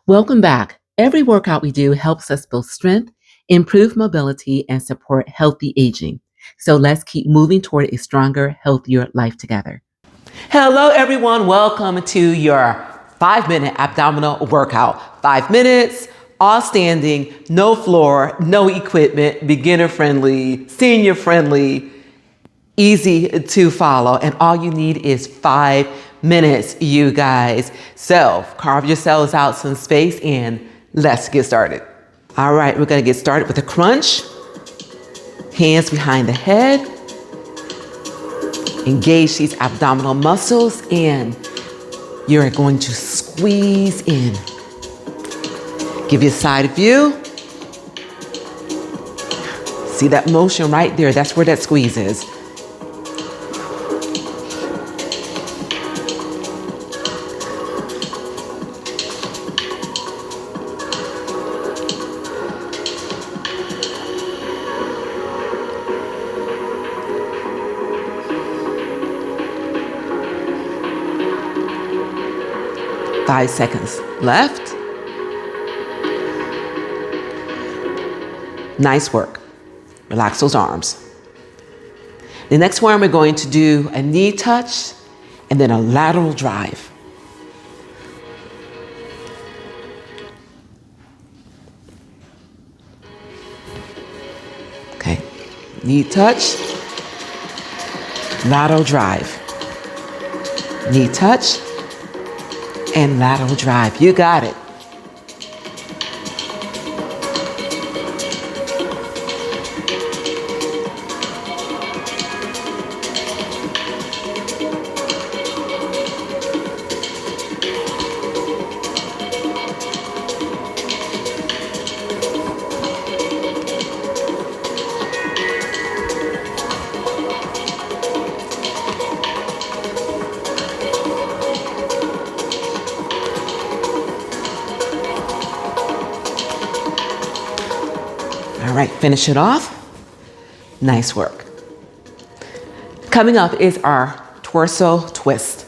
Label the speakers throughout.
Speaker 1: Welcome back. Every workout we do helps us build strength, improve mobility, and support healthy aging. So let's keep moving toward a stronger, healthier life together. Hello, everyone. Welcome to your 5-minute abdominal workout. 5 minutes, all standing, no floor, no equipment, beginner friendly, senior friendly, easy to follow, and all you need is 5 minutes, you guys. So carve yourselves out some space and let's get started. All right, we're gonna get started with a crunch. Hands behind the head. Engage these abdominal muscles and you're going to squeeze in. Give you a side view. See that motion right there? That's where that squeeze is. Five seconds left. Nice work. Relax those arms. The next one, we're going to do a knee touch and then a lateral drive. Okay, knee touch, lateral drive. Knee touch, and lateral drive. You got it. All right, finish it off. Nice work. Coming up is our torso twist.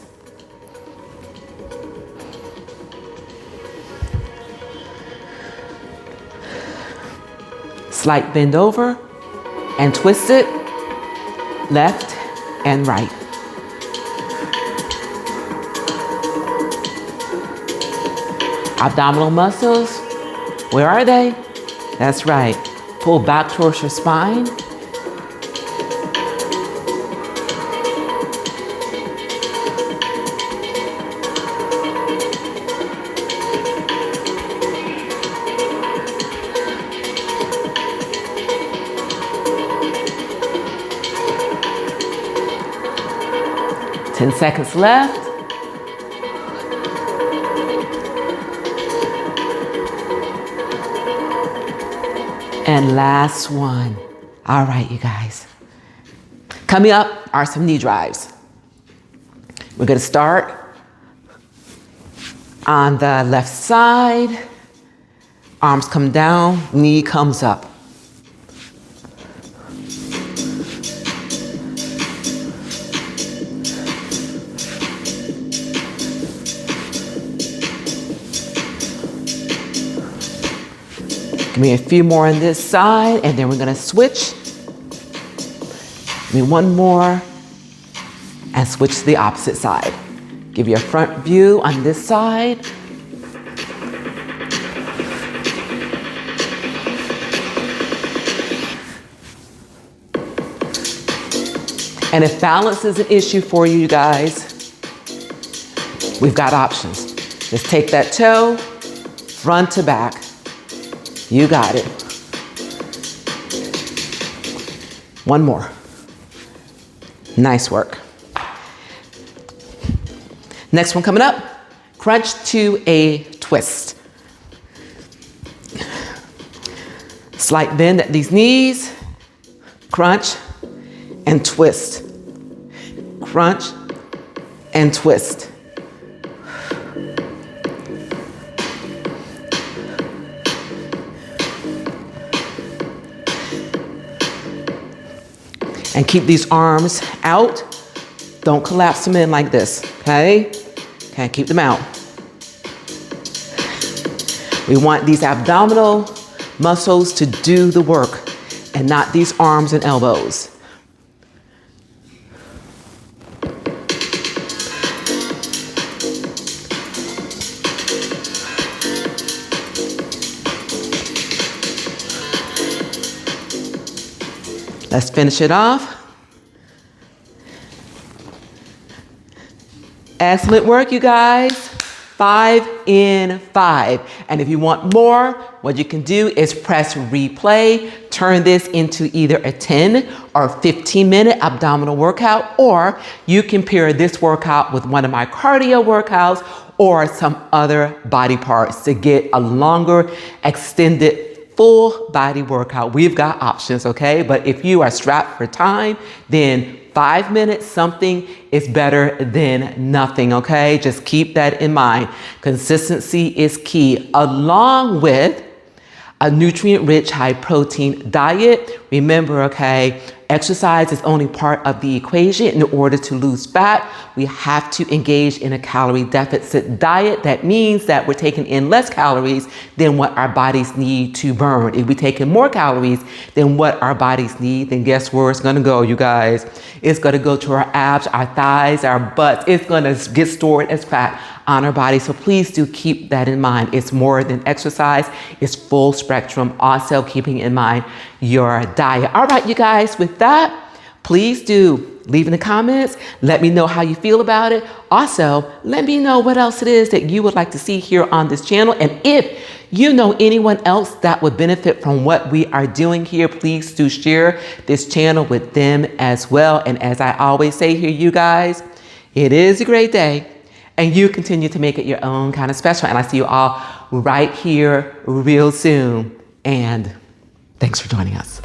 Speaker 1: Slight bend over and twist it left and right. Abdominal muscles, where are they? That's right. Pull back towards your spine. Ten seconds left. And last one. All right, you guys. Coming up are some knee drives. We're gonna start on the left side. Arms come down, knee comes up. Give me a few more on this side, and then we're gonna switch. Give me one more, and switch to the opposite side. Give you a front view on this side. And if balance is an issue for you guys, we've got options. Just take that toe, front to back. You got it. One more. Nice work. Next one coming up, crunch to a twist. Slight bend at these knees, crunch and twist. Crunch and twist. And keep these arms out. Don't collapse them in like this, okay? Okay, keep them out. We want these abdominal muscles to do the work and not these arms and elbows. Let's finish it off. Excellent work, you guys. 5 in 5. And if you want more, what you can do is press replay, turn this into either a 10 or 15-minute abdominal workout, or you can pair this workout with one of my cardio workouts or some other body parts to get a longer, extended full body workout. We've got options, okay? But if you are strapped for time, then 5 minutes something is better than nothing, okay? Just keep that in mind. Consistency is key, along with a nutrient-rich, high-protein diet. Remember, okay, exercise is only part of the equation. In order to lose fat, we have to engage in a calorie deficit diet. That means that we're taking in less calories than what our bodies need to burn. If we take in more calories than what our bodies need, then guess where it's gonna go, you guys? It's gonna go to our abs, our thighs, our butts. It's gonna get stored as fat on our body. So please do keep that in mind. It's more than exercise. It's full spectrum. Also keeping in mind your diet. All right, you guys, with that, please do leave in the comments. Let me know how you feel about it. Also, let me know what else it is that you would like to see here on this channel. And if you know anyone else that would benefit from what we are doing here, please do share this channel with them as well. And as I always say here, you guys, it is a great day. And you continue to make it your own kind of special. And I see you all right here real soon. And thanks for joining us.